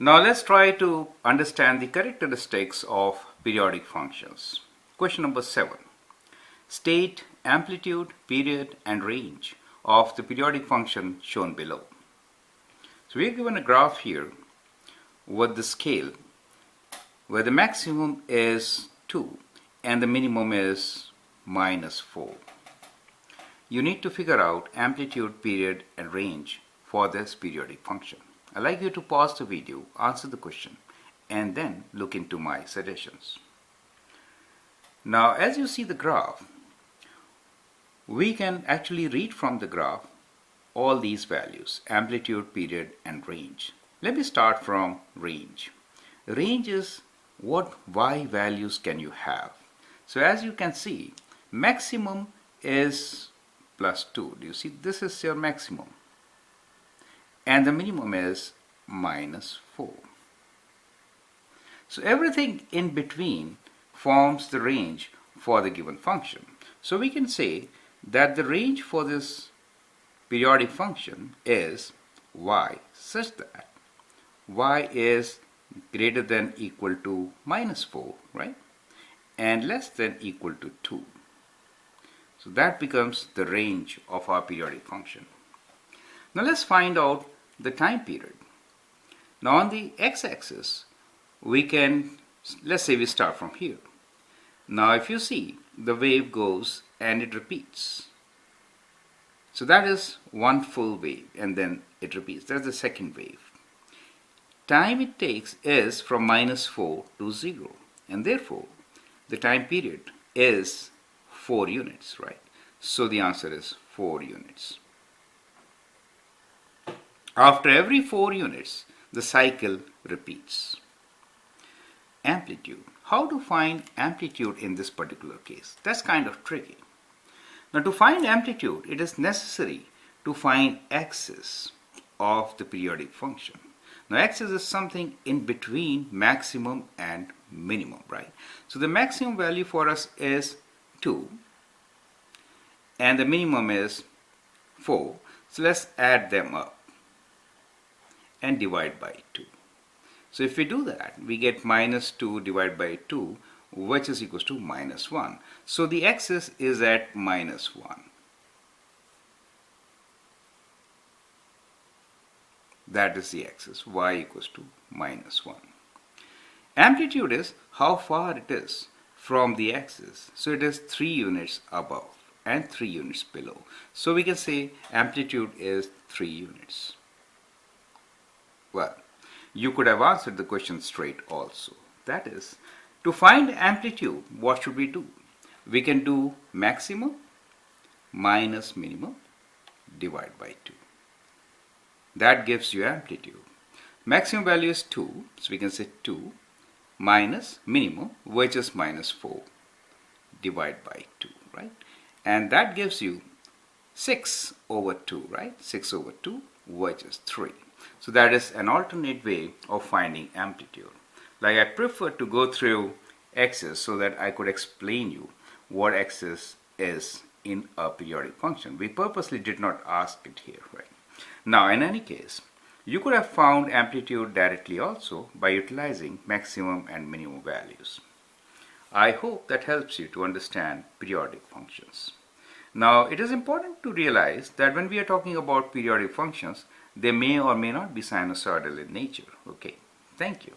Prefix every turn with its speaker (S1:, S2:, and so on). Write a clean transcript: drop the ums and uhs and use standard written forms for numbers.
S1: Now let's try to understand the characteristics of periodic functions. Question number 7. State amplitude, period and range of the periodic function shown below. So we are given a graph here with the scale where the maximum is 2 and the minimum is -4. You need to figure out amplitude, period and range for this periodic function. I'd like you to pause the video, answer the question, and then look into my suggestions. Now, as you see the graph, we can actually read from the graph all these values: amplitude, period, and range. Let me start from range. Range is what y values can you have. So as you can see, maximum is +2. Do you see? This is your maximum. And the minimum is -4. So everything in between forms the range for the given function. So we can say that the range for this periodic function is y such that y is greater than equal to -4, right? And less than equal to 2. So that becomes the range of our periodic function. Now let's find out the time period. Now on the x-axis, we can, let's say we start from here. Now if you see, the wave goes and it repeats. So that is one full wave and then it repeats. That's the second wave. Time it takes is from -4 to 0, and therefore the time period is 4 units, right? So the answer is 4 units. After every 4 units, the cycle repeats. Amplitude. How to find amplitude in this particular case? That's kind of tricky. Now to find amplitude, it is necessary to find axis of the periodic function. Now axis is something in between maximum and minimum, right? So the maximum value for us is 2 and the minimum is 4. So let's add them up and divide by 2. So if we do that, we get -2 divided by 2, which is equals to -1. So the axis is at -1. That is the axis, y equals to -1. Amplitude is how far it is from the axis. So it is 3 units above and 3 units below. So we can say amplitude is 3 units. Well, you could have answered the question straight also. That is, to find amplitude, what should we do? We can do maximum minus minimum divided by 2. That gives you amplitude. Maximum value is 2, so we can say 2 minus minimum, which is -4, divided by 2, right? And that gives you 6 over 2, right? 6 over 2, which is 3. So that is an alternate way of finding amplitude. Like I prefer to go through axis so that I could explain you what axis is in a periodic function. We purposely did not ask it here, right? Now in any case, you could have found amplitude directly also by utilizing maximum and minimum values. I hope that helps you to understand periodic functions. Now it is important to realize that when we are talking about periodic functions, they may or may not be sinusoidal in nature. Okay, thank you.